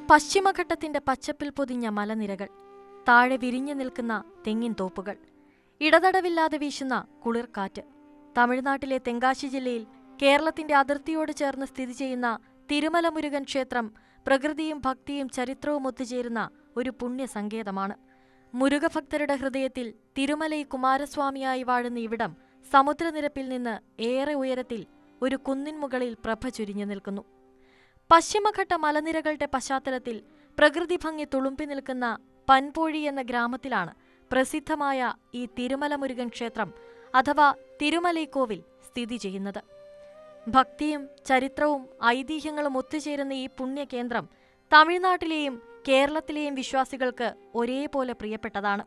പശ്ചിമഘട്ടത്തിന്റെ പച്ചപ്പിൽ പൊതിഞ്ഞ മലനിരകൾ, താഴെ വിരിഞ്ഞു നിൽക്കുന്ന തെങ്ങിൻ തോപ്പുകൾ, ഇടതടവില്ലാതെ വീശുന്ന കുളിർക്കാറ്റ്. തമിഴ്നാട്ടിലെ തെങ്കാശി ജില്ലയിൽ കേരളത്തിന്റെ അതിർത്തിയോട് ചേർന്ന് സ്ഥിതി ചെയ്യുന്ന തിരുമല മുരുകൻ ക്ഷേത്രം പ്രകൃതിയും ഭക്തിയും ചരിത്രവും ഒത്തുചേരുന്ന ഒരു പുണ്യസങ്കേതമാണ്. മുരുകഭക്തരുടെ ഹൃദയത്തിൽ തിരുമലൈ കുമാരസ്വാമിയായി വാഴുന്ന ഇവിടം സമുദ്രനിരപ്പിൽ നിന്ന് ഏറെ ഉയരത്തിൽ ഒരു കുന്നിൻ മുകളിൽ പ്രഭ ചുരിഞ്ഞു നിൽക്കുന്നു. പശ്ചിമഘട്ട മലനിരകളുടെ പശ്ചാത്തലത്തിൽ പ്രകൃതി ഭംഗി തുളുമ്പി നിൽക്കുന്ന പൻപോഴി എന്ന ഗ്രാമത്തിലാണ് പ്രസിദ്ധമായ ഈ തിരുമല മുരുകൻ ക്ഷേത്രം അഥവാ തിരുമലൈക്കോവിൽ സ്ഥിതി ചെയ്യുന്നത്. ഭക്തിയും ചരിത്രവും ഐതിഹ്യങ്ങളും ഒത്തുചേരുന്ന ഈ പുണ്യകേന്ദ്രം തമിഴ്നാട്ടിലെയും കേരളത്തിലെയും വിശ്വാസികൾക്ക് ഒരേപോലെ പ്രിയപ്പെട്ടതാണ്.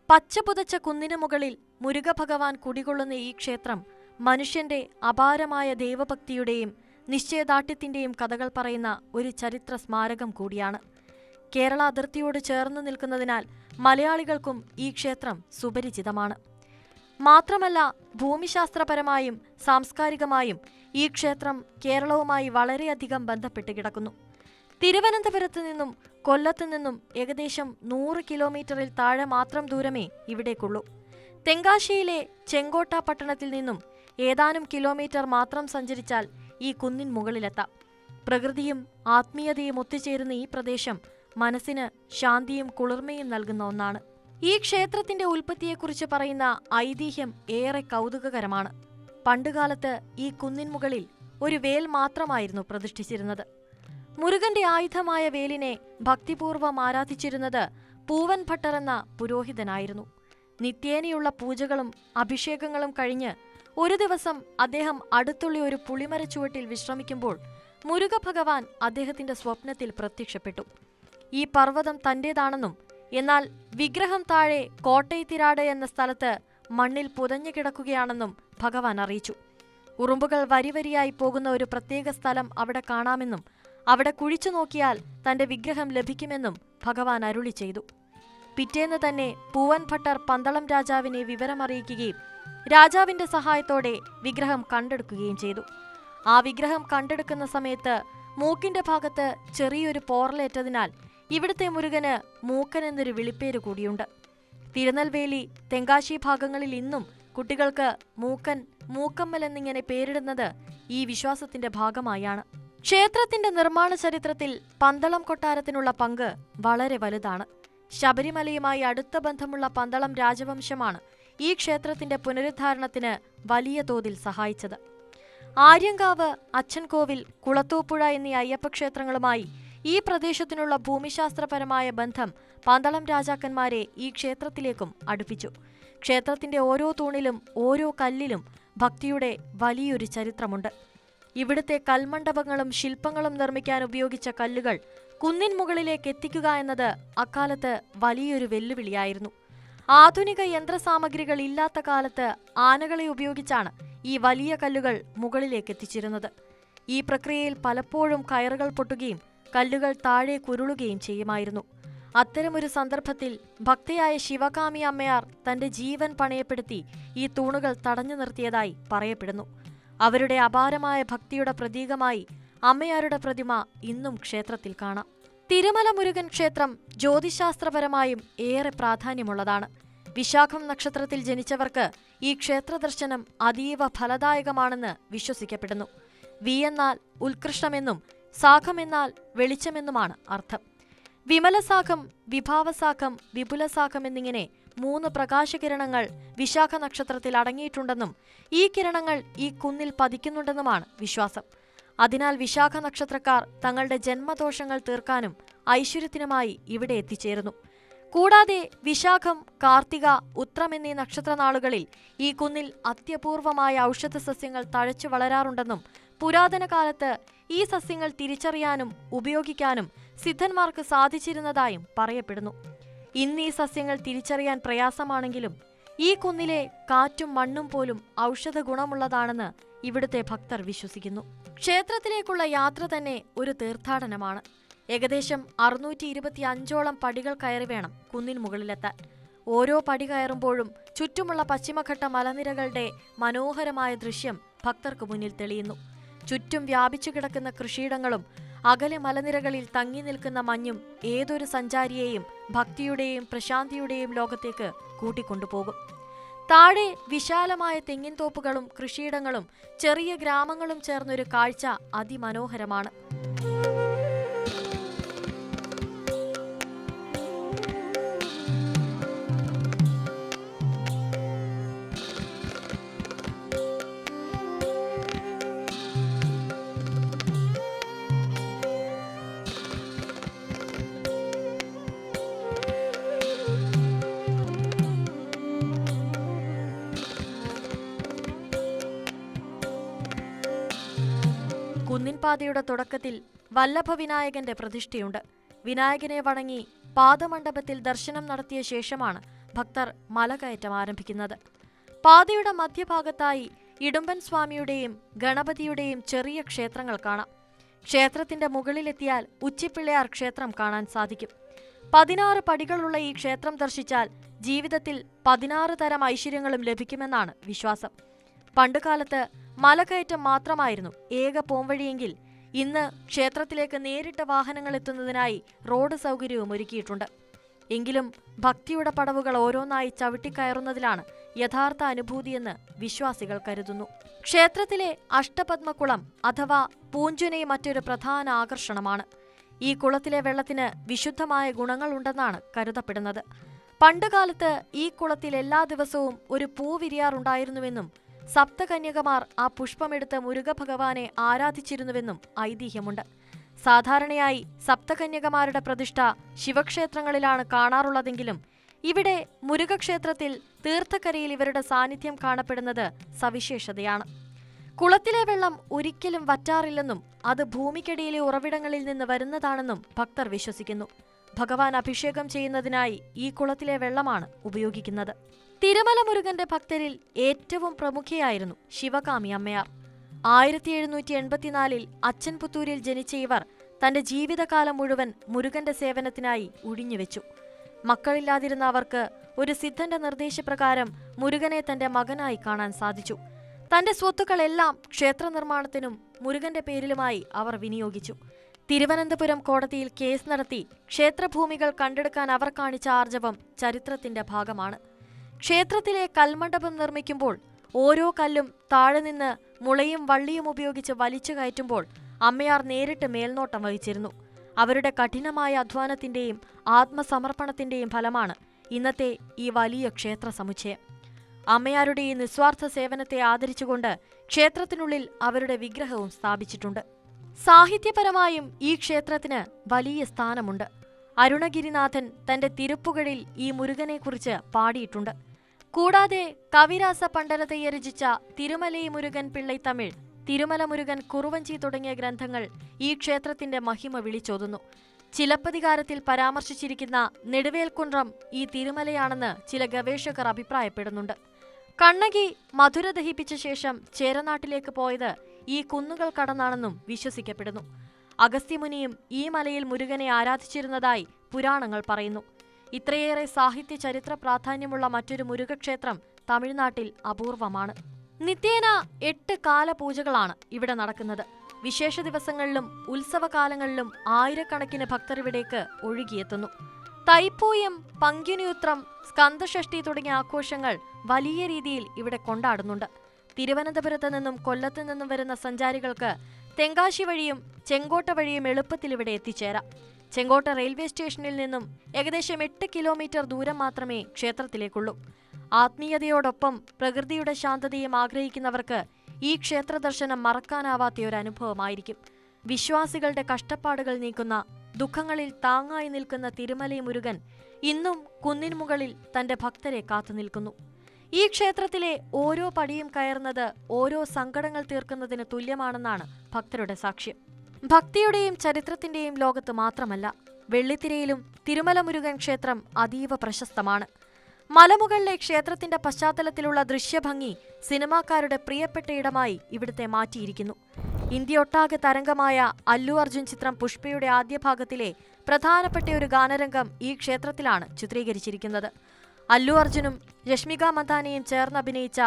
പച്ചപുതച്ച കുന്നിനു മുകളിൽ മുരുകഭഗവാൻ കുടികൊള്ളുന്ന ഈ ക്ഷേത്രം മനുഷ്യന്റെ അപാരമായ ദൈവഭക്തിയുടെയും നിശ്ചയദാർഢ്യത്തിന്റെയും കഥകൾ പറയുന്ന ഒരു ചരിത്ര സ്മാരകം കൂടിയാണ്. കേരള അതിർത്തിയോട് ചേർന്ന് നിൽക്കുന്നതിനാൽ മലയാളികൾക്കും ഈ ക്ഷേത്രം സുപരിചിതമാണ്. മാത്രമല്ല, ഭൂമിശാസ്ത്രപരമായും സാംസ്കാരികമായും ഈ ക്ഷേത്രം കേരളവുമായി വളരെയധികം ബന്ധപ്പെട്ട് കിടക്കുന്നു. തിരുവനന്തപുരത്ത് നിന്നും കൊല്ലത്തു നിന്നും ഏകദേശം 100 കിലോമീറ്ററിൽ താഴെ മാത്രം ദൂരമേ ഇവിടേക്കുള്ളൂ. തെങ്കാശിയിലെ ചെങ്കോട്ട പട്ടണത്തിൽ നിന്നും ഏതാനും കിലോമീറ്റർ മാത്രം സഞ്ചരിച്ചാൽ ഈ കുന്നിൻ മുകളിലെത്താം. പ്രകൃതിയും ആത്മീയതയും ഒത്തുചേരുന്ന ഈ പ്രദേശം മനസ്സിന് ശാന്തിയും കുളിർമയും നൽകുന്ന ഒന്നാണ്. ഈ ക്ഷേത്രത്തിന്റെ ഉൽപ്പത്തിയെക്കുറിച്ച് പറയുന്ന ഐതിഹ്യം ഏറെ കൗതുകകരമാണ്. പണ്ടുകാലത്ത് ഈ കുന്നിൻ മുകളിൽ ഒരു വേൽ മാത്രമായിരുന്നു പ്രതിഷ്ഠിച്ചിരുന്നത്. മുരുകന്റെ ആയുധമായ വേലിനെ ഭക്തിപൂർവ്വം ആരാധിച്ചിരുന്നത് പൂവൻ ഭട്ടർ എന്ന പുരോഹിതനായിരുന്നു. നിത്യേനയുള്ള പൂജകളും അഭിഷേകങ്ങളും കഴിഞ്ഞ് ഒരു ദിവസം അദ്ദേഹം അടുത്തുള്ള ഒരു പുളിമരച്ചുവട്ടിൽ വിശ്രമിക്കുമ്പോൾ മുരുകഭഗവാൻ അദ്ദേഹത്തിന്റെ സ്വപ്നത്തിൽ പ്രത്യക്ഷപ്പെട്ടു. ഈ പർവ്വതം തന്റേതാണെന്നും എന്നാൽ വിഗ്രഹം താഴെ കോട്ടൈത്തിരാട് എന്ന സ്ഥലത്ത് മണ്ണിൽ പുതഞ്ഞു കിടക്കുകയാണെന്നും ഭഗവാൻ അറിയിച്ചു. ഉറുമ്പുകൾ വരിവരിയായി പോകുന്ന ഒരു പ്രത്യേക സ്ഥലം അവിടെ കാണാമെന്നും അവിടെ കുഴിച്ചു നോക്കിയാൽ തന്റെ വിഗ്രഹം ലഭിക്കുമെന്നും ഭഗവാൻ അരുളി ചെയ്തു. പിറ്റേന്ന് തന്നെ പൂവൻ ഭട്ടർ പന്തളം രാജാവിനെ വിവരമറിയിക്കുകയും രാജാവിന്റെ സഹായത്തോടെ വിഗ്രഹം കണ്ടെടുക്കുകയും ചെയ്തു. ആ വിഗ്രഹം കണ്ടെടുക്കുന്ന സമയത്ത് മൂക്കിന്റെ ഭാഗത്ത് ചെറിയൊരു പോറലേറ്റതിനാൽ ഇവിടുത്തെ മുരുകന് മൂക്കൻ എന്നൊരു വിളിപ്പേര് കൂടിയുണ്ട്. തിരുനെൽവേലി, തെങ്കാശി ഭാഗങ്ങളിൽ ഇന്നും കുട്ടികൾക്ക് മൂക്കൻ, മൂക്കമ്മൽ എന്നിങ്ങനെ പേരിടുന്നത് ഈ വിശ്വാസത്തിന്റെ ഭാഗമായാണ്. ക്ഷേത്രത്തിന്റെ നിർമ്മാണ ചരിത്രത്തിൽ പന്തളം കൊട്ടാരത്തിനുള്ള പങ്ക് വളരെ വലുതാണ്. ശബരിമലയുമായി അടുത്ത ബന്ധമുള്ള പന്തളം രാജവംശമാണ് ഈ ക്ഷേത്രത്തിന്റെ പുനരുദ്ധാരണത്തിന് വലിയ തോതിൽ സഹായിച്ചത്. ആര്യങ്കാവ്, അച്ഛൻകോവിൽ, കുളത്തൂപ്പുഴ എന്നീ അയ്യപ്പക്ഷേത്രങ്ങളുമായി ഈ പ്രദേശത്തിനുള്ള ഭൂമിശാസ്ത്രപരമായ ബന്ധം പന്തളം രാജാക്കന്മാരെ ഈ ക്ഷേത്രത്തിലേക്കും അടുപ്പിച്ചു. ക്ഷേത്രത്തിന്റെ ഓരോ തൂണിലും ഓരോ കല്ലിലും ഭക്തിയുടെ വലിയൊരു ചരിത്രമുണ്ട്. ഇവിടുത്തെ കൽമണ്ഡപങ്ങളും ശില്പങ്ങളും നിർമ്മിക്കാൻ ഉപയോഗിച്ച കല്ലുകൾ കുന്നിൻ മുകളിലേക്ക് എത്തിക്കുക എന്നത് അക്കാലത്ത് വലിയൊരു വെല്ലുവിളിയായിരുന്നു. ആധുനിക യന്ത്രസാമഗ്രികൾ ഇല്ലാത്ത കാലത്ത് ആനകളെ ഉപയോഗിച്ചാണ് ഈ വലിയ കല്ലുകൾ മുകളിലേക്ക് എത്തിച്ചിരുന്നത്. ഈ പ്രക്രിയയിൽ പലപ്പോഴും കയറുകൾ പൊട്ടുകയും കല്ലുകൾ താഴെ കുരുളുകയും ചെയ്യുമായിരുന്നു. അത്തരമൊരു സന്ദർഭത്തിൽ ഭക്തയായ ശിവകാമി അമ്മയാർ തന്റെ ജീവൻ പണയപ്പെടുത്തി ഈ തൂണുകൾ തടഞ്ഞു നിർത്തിയതായി പറയപ്പെടുന്നു. അവരുടെ അപാരമായ ഭക്തിയുടെ പ്രതീകമായി അമ്മയാരുടെ പ്രതിമ ഇന്നും ക്ഷേത്രത്തിൽ കാണാം. തിരുമല മുരുകൻ ക്ഷേത്രം ജ്യോതിശാസ്ത്രപരമായും ഏറെ പ്രാധാന്യമുള്ളതാണ്. വിശാഖം നക്ഷത്രത്തിൽ ജനിച്ചവർക്ക് ഈ ക്ഷേത്ര ദർശനം അതീവ ഫലദായകമാണെന്ന് വിശ്വസിക്കപ്പെടുന്നു. വി എന്നാൽ ഉത്കൃഷ്ടമെന്നും സാഖമെന്നാൽ വെളിച്ചമെന്നുമാണ് അർത്ഥം. വിമലസാഖം, വിഭാവസാഖം, വിപുലസാഖം എന്നിങ്ങനെ 3 പ്രകാശകിരണങ്ങൾ വിശാഖ നക്ഷത്രത്തിൽ അടങ്ങിയിട്ടുണ്ടെന്നും ഈ കിരണങ്ങൾ ഈ കുന്നിൽ പതിക്കുന്നുണ്ടെന്നുമാണ് വിശ്വാസം. അതിനാൽ വിശാഖ നക്ഷത്രക്കാർ തങ്ങളുടെ ജന്മദോഷങ്ങൾ തീർക്കാനും ഐശ്വര്യത്തിനുമായി ഇവിടെ എത്തിച്ചേരുന്നു. കൂടാതെ വിശാഖം, കാർത്തിക, ഉത്രം എന്നീ നക്ഷത്രനാളുകളിൽ ഈ കുന്നിൽ അത്യപൂർവമായ ഔഷധ സസ്യങ്ങൾ തഴച്ചു വളരാറുണ്ടെന്നും പുരാതന കാലത്ത് ഈ സസ്യങ്ങൾ തിരിച്ചറിയാനും ഉപയോഗിക്കാനും സിദ്ധന്മാർക്ക് സാധിച്ചിരുന്നതായും പറയപ്പെടുന്നു. ഇന്ന് ഈ സസ്യങ്ങൾ തിരിച്ചറിയാൻ പ്രയാസമാണെങ്കിലും ഈ കുന്നിലെ കാറ്റും മണ്ണും പോലും ഔഷധ ഗുണമുള്ളതാണെന്ന് ഇവിടുത്തെ ഭക്തർ വിശ്വസിക്കുന്നു. ക്ഷേത്രത്തിലേക്കുള്ള യാത്ര തന്നെ ഒരു തീർത്ഥാടനമാണ്. ഏകദേശം 625ഓളം പടികൾ കയറി വേണം കുന്നിൻ മുകളിലെത്താൻ. ഓരോ പടി കയറുമ്പോഴും ചുറ്റുമുള്ള പശ്ചിമഘട്ട മലനിരകളുടെ മനോഹരമായ ദൃശ്യം ഭക്തർക്ക് മുന്നിൽ തെളിയുന്നു. ചുറ്റും വ്യാപിച്ചു കിടക്കുന്ന കൃഷിയിടങ്ങളും അകലെ മലനിരകളിൽ തങ്ങി നിൽക്കുന്ന മഞ്ഞും ഏതൊരു സഞ്ചാരിയെയും ഭക്തിയുടെയും പ്രശാന്തിയുടെയും ലോകത്തേക്ക് കൂട്ടിക്കൊണ്ടുപോകും. താഴെ വിശാലമായ തെങ്ങിൻ തോപ്പുകളും കൃഷിയിടങ്ങളും ചെറിയ ഗ്രാമങ്ങളും ചേർന്നൊരു കാഴ്ച അതിമനോഹരമാണ്. കുന്നിൻപാതയുടെ തുടക്കത്തിൽ വല്ലഭവിനായകന്റെ പ്രതിഷ്ഠയുണ്ട്. വിനായകനെ വണങ്ങി പാദമണ്ഡപത്തിൽ ദർശനം നടത്തിയ ശേഷമാണ് ഭക്തർ മലകയറ്റം ആരംഭിക്കുന്നത്. പാതയുടെ മധ്യഭാഗത്തായി ഇടുമ്പൻ സ്വാമിയുടെയും ഗണപതിയുടെയും ചെറിയ ക്ഷേത്രങ്ങൾ കാണാം. ക്ഷേത്രത്തിന്റെ മുകളിലെത്തിയാൽ ഉച്ചിപ്പിള്ളയാർ ക്ഷേത്രം കാണാൻ സാധിക്കും. 16 പടികളുള്ള ഈ ക്ഷേത്രം ദർശിച്ചാൽ ജീവിതത്തിൽ 16 തരം ഐശ്വര്യങ്ങളും ലഭിക്കുമെന്നാണ് വിശ്വാസം. പണ്ടുകാലത്ത് മലകയറ്റം മാത്രമായിരുന്നു ഏക പോംവഴിയെങ്കിൽ ഇന്ന് ക്ഷേത്രത്തിലേക്ക് നേരിട്ട് വാഹനങ്ങൾ എത്തുന്നതിനായി റോഡ് സൗകര്യവും ഒരുക്കിയിട്ടുണ്ട്. എങ്കിലും ഭക്തിയുടെ പടവുകൾ ഓരോന്നായി ചവിട്ടിക്കയറുന്നതിലാണ് യഥാർത്ഥ അനുഭൂതിയെന്ന് വിശ്വാസികൾ കരുതുന്നു. ക്ഷേത്രത്തിലെ അഷ്ടപദ്മകുളം അഥവാ പൂഞ്ചുനെ മറ്റൊരു പ്രധാന ആകർഷണമാണ്. ഈ കുളത്തിലെ വെള്ളത്തിന് വിശുദ്ധമായ ഗുണങ്ങളുണ്ടെന്നാണ് കരുതപ്പെടുന്നത്. പണ്ടുകാലത്ത് ഈ കുളത്തിൽ എല്ലാ ദിവസവും ഒരു പൂ വിരിയാറുണ്ടായിരുന്നുവെന്നും സപ്തകന്യകമാർ ആ പുഷ്പമെടുത്ത് മുരുകഭഗവാനെ ആരാധിച്ചിരുന്നുവെന്നും ഐതിഹ്യമുണ്ട്. സാധാരണയായി സപ്തകന്യകമാരുടെ പ്രതിഷ്ഠ ശിവക്ഷേത്രങ്ങളിലാണ് കാണാറുള്ളതെങ്കിലും ഇവിടെ മുരുകക്ഷേത്രത്തിൽ തീർത്ഥക്കരയിൽ ഇവരുടെ സാന്നിധ്യം കാണപ്പെടുന്നത് സവിശേഷതയാണ്. കുളത്തിലെ വെള്ളം ഒരിക്കലും വറ്റാറില്ലെന്നും അത് ഭൂമിക്കടിയിലെ ഉറവിടങ്ങളിൽ നിന്ന് വരുന്നതാണെന്നും ഭക്തർ വിശ്വസിക്കുന്നു. ഭഗവാൻ അഭിഷേകം ചെയ്യുന്നതിനായി ഈ കുളത്തിലെ വെള്ളമാണ് ഉപയോഗിക്കുന്നത്. തിരുമല മുരുകന്റെ ഭക്തരിൽ ഏറ്റവും പ്രമുഖയായിരുന്നു ശിവകാമി അമ്മയാർ. 1784 അച്ചൻപുത്തൂരിൽ ജനിച്ച ഇവർ തന്റെ ജീവിതകാലം മുഴുവൻ മുരുകന്റെ സേവനത്തിനായി ഉഴിഞ്ഞുവെച്ചു. മക്കളില്ലാതിരുന്ന അവർക്ക് ഒരു സിദ്ധന്റെ നിർദ്ദേശപ്രകാരം മുരുകനെ തന്റെ മകനായി കാണാൻ സാധിച്ചു. തന്റെ സ്വത്തുക്കളെല്ലാം ക്ഷേത്ര നിർമ്മാണത്തിനും മുരുകന്റെ പേരിലുമായി അവർ വിനിയോഗിച്ചു. തിരുവനന്തപുരം കോടതിയിൽ കേസ് നടത്തി ക്ഷേത്രഭൂമികൾ കണ്ടെടുക്കാൻ അവർ കാണിച്ച ആർജവം ചരിത്രത്തിന്റെ ഭാഗമാണ്. ക്ഷേത്രത്തിലെ കൽമണ്ഡപം നിർമ്മിക്കുമ്പോൾ ഓരോ കല്ലും താഴെ നിന്ന് മുളയും വള്ളിയും ഉപയോഗിച്ച് വലിച്ചു കയറ്റുമ്പോൾ അമ്മയാർ നേരിട്ട് മേൽനോട്ടം വഹിച്ചിരുന്നു. അവരുടെ കഠിനമായ അധ്വാനത്തിന്റെയും ആത്മസമർപ്പണത്തിന്റെയും ഫലമാണ് ഇന്നത്തെ ഈ വലിയ ക്ഷേത്ര സമുച്ചയം. അമ്മയാരുടെ ഈ നിസ്വാർത്ഥ സേവനത്തെ ആദരിച്ചുകൊണ്ട് ക്ഷേത്രത്തിനുള്ളിൽ അവരുടെ വിഗ്രഹവും സ്ഥാപിച്ചിട്ടുണ്ട്. സാഹിത്യപരമായും ഈ ക്ഷേത്രത്തിന് വലിയ സ്ഥാനമുണ്ട്. അരുണഗിരിനാഥൻ തന്റെ തിരുപ്പുകളിൽ ഈ മുരുകനെക്കുറിച്ച് പാടിയിട്ടുണ്ട്. കൂടാതെ കവിരാസ പണ്ഡരതയെ രചിച്ച തിരുമലൈ മുരുകൻ പിള്ളൈ തമിഴ്, തിരുമല മുരുകൻ കുറുവഞ്ചി തുടങ്ങിയ ഗ്രന്ഥങ്ങൾ ഈ ക്ഷേത്രത്തിന്റെ മഹിമ വിളിച്ചോതുന്നു. ചിലപ്പതികാരത്തിൽ പരാമർശിച്ചിരിക്കുന്ന നെടുവേൽക്കുണ്ട്രം ഈ തിരുമലയാണെന്ന് ചില ഗവേഷകർ അഭിപ്രായപ്പെടുന്നുണ്ട്. കണ്ണകി മധുര ദഹിപ്പിച്ച ശേഷം ചേരനാട്ടിലേക്ക് പോയത് ഈ കുന്നുകൾ കടന്നാണെന്നും വിശ്വസിക്കപ്പെടുന്നു. അഗസ്ത്യമുനിയും ഈ മലയിൽ മുരുകനെ ആരാധിച്ചിരുന്നതായി പുരാണങ്ങൾ പറയുന്നു. ഇത്രയേറെ സാഹിത്യ ചരിത്ര പ്രാധാന്യമുള്ള മറ്റൊരു മുരുകക്ഷേത്രം തമിഴ്നാട്ടിൽ അപൂർവമാണ്. നിത്യേന 8 കാലപൂജകളാണ് ഇവിടെ നടക്കുന്നത്. വിശേഷ ദിവസങ്ങളിലും ഉത്സവകാലങ്ങളിലും ആയിരക്കണക്കിന് ഭക്തർ ഇവിടേക്ക് ഒഴുകിയെത്തുന്നു. തൈപ്പൂയം, പങ്കുനിയുത്രം, സ്കന്ദഷഷ്ടി തുടങ്ങിയ ആഘോഷങ്ങൾ വലിയ രീതിയിൽ ഇവിടെ കൊണ്ടാടുന്നുണ്ട്. തിരുവനന്തപുരത്ത് നിന്നും കൊല്ലത്ത് നിന്നും വരുന്ന സഞ്ചാരികൾക്ക് തെങ്കാശി വഴിയും ചെങ്കോട്ട വഴിയും എളുപ്പത്തിൽ ഇവിടെ എത്തിച്ചേരാം. ചെങ്കോട്ട റെയിൽവേ സ്റ്റേഷനിൽ നിന്നും ഏകദേശം 8 കിലോമീറ്റർ ദൂരം മാത്രമേ ക്ഷേത്രത്തിലേക്കുള്ളൂ. ആത്മീയതയോടൊപ്പം പ്രകൃതിയുടെ ശാന്തതയും ആഗ്രഹിക്കുന്നവർക്ക് ഈ ക്ഷേത്ര ദർശനം മറക്കാനാവാത്ത ഒരു അനുഭവമായിരിക്കും. വിശ്വാസികളുടെ കഷ്ടപ്പാടുകൾ നീക്കുന്ന, ദുഃഖങ്ങളിൽ താങ്ങായി നിൽക്കുന്ന തിരുമലൈ മുരുകൻ ഇന്നും കുന്നിൻ മുകളിൽ തന്റെ ഭക്തരെ കാത്തുനിൽക്കുന്നു. ഈ ക്ഷേത്രത്തിലെ ഓരോ പടിയും കയറുന്നത് ഓരോ സങ്കടങ്ങൾ തീർക്കുന്നതിന് തുല്യമാണെന്നാണ് ഭക്തരുടെ സാക്ഷ്യം. ഭക്തിയുടെയും ചരിത്രത്തിന്റെയും ലോകത്ത് മാത്രമല്ല, വെള്ളിത്തിരയിലും തിരുമല മുരുകൻ ക്ഷേത്രം അതീവ പ്രശസ്തമാണ്. മലമുകളിലെ ക്ഷേത്രത്തിന്റെ പശ്ചാത്തലത്തിലുള്ള ദൃശ്യഭംഗി സിനിമാക്കാരുടെ പ്രിയപ്പെട്ട ഇടമായി ഇവിടുത്തെ മാറ്റിയിരിക്കുന്നു. ഇന്ത്യയൊട്ടാകെ തരംഗമായ അല്ലു അർജുൻ ചിത്രം പുഷ്പയുടെ ആദ്യ ഭാഗത്തിലെ പ്രധാനപ്പെട്ട ഒരു ഗാനരംഗം ഈ ക്ഷേത്രത്തിലാണ് ചിത്രീകരിച്ചിരിക്കുന്നത്. അല്ലു അർജുനും രശ്മിക മന്ദാനയും ചേർന്ന് അഭിനയിച്ച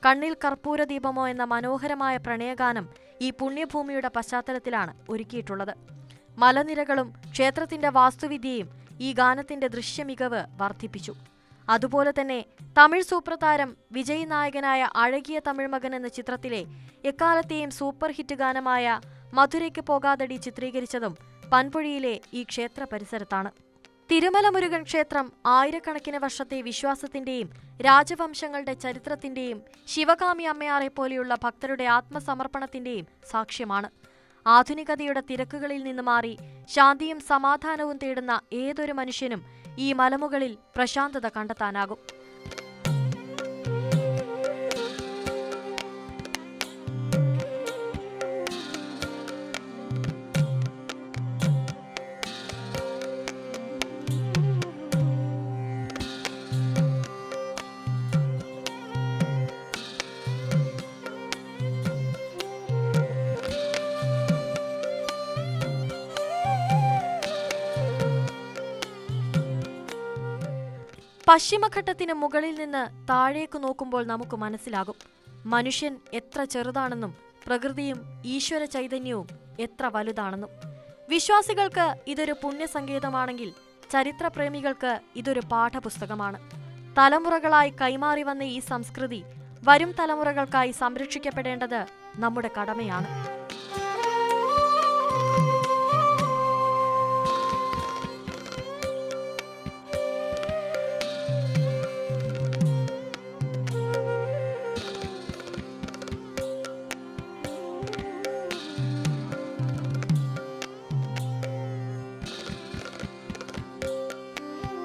കണ്ണിൽ കർപ്പൂര ദീപമോ എന്ന മനോഹരമായ പ്രണയഗാനം ഈ പുണ്യഭൂമിയുടെ പശ്ചാത്തലത്തിലാണ് ഒരുക്കിയിട്ടുള്ളത്. മലനിരകളും ക്ഷേത്രത്തിന്റെ വാസ്തുവിദ്യയും ഈ ഗാനത്തിന്റെ ദൃശ്യമികവ് വർദ്ധിപ്പിച്ചു. അതുപോലെ തന്നെ തമിഴ് സൂപ്പർ താരം വിജയ് നായകനായ അഴകിയ തമിഴ് മകൻ എന്ന ചിത്രത്തിലെ എക്കാലത്തെയും സൂപ്പർ ഹിറ്റ് ഗാനമായ മധുരയ്ക്ക് പോകാതടി ചിത്രീകരിച്ചതും പൻപൊഴിയിലെ ഈ ക്ഷേത്ര പരിസരത്താണ്. തിരുമല മുരുകൻ ക്ഷേത്രം ആയിരക്കണക്കിന് വർഷത്തെ വിശ്വാസത്തിന്റെയും രാജവംശങ്ങളുടെ ചരിത്രത്തിന്റെയും ശിവകാമി അമ്മയാറെ പോലെയുള്ള ഭക്തരുടെ ആത്മസമർപ്പണത്തിന്റെയും സാക്ഷ്യമാണ്. ആധുനികതയുടെ തിരക്കുകളിൽ നിന്ന് മാറി ശാന്തിയും സമാധാനവും തേടുന്ന ഏതൊരു മനുഷ്യനും ഈ മലമുകളിൽ പ്രശാന്തത കണ്ടെത്താനാകും. പശ്ചിമഘട്ടത്തിന് മുകളിൽ നിന്ന് താഴേക്ക് നോക്കുമ്പോൾ നമുക്ക് മനസ്സിലാകും മനുഷ്യൻ എത്ര ചെറുതാണെന്നും പ്രകൃതിയും ഈശ്വര ചൈതന്യവും എത്ര വലുതാണെന്നും. വിശ്വാസികൾക്ക് ഇതൊരു പുണ്യസങ്കേതമാണെങ്കിൽ ചരിത്രപ്രേമികൾക്ക് ഇതൊരു പാഠപുസ്തകമാണ്. തലമുറകളായി കൈമാറി വന്ന ഈ സംസ്കൃതി വരും തലമുറകൾക്കായി സംരക്ഷിക്കപ്പെടേണ്ടത് നമ്മുടെ കടമയാണ്.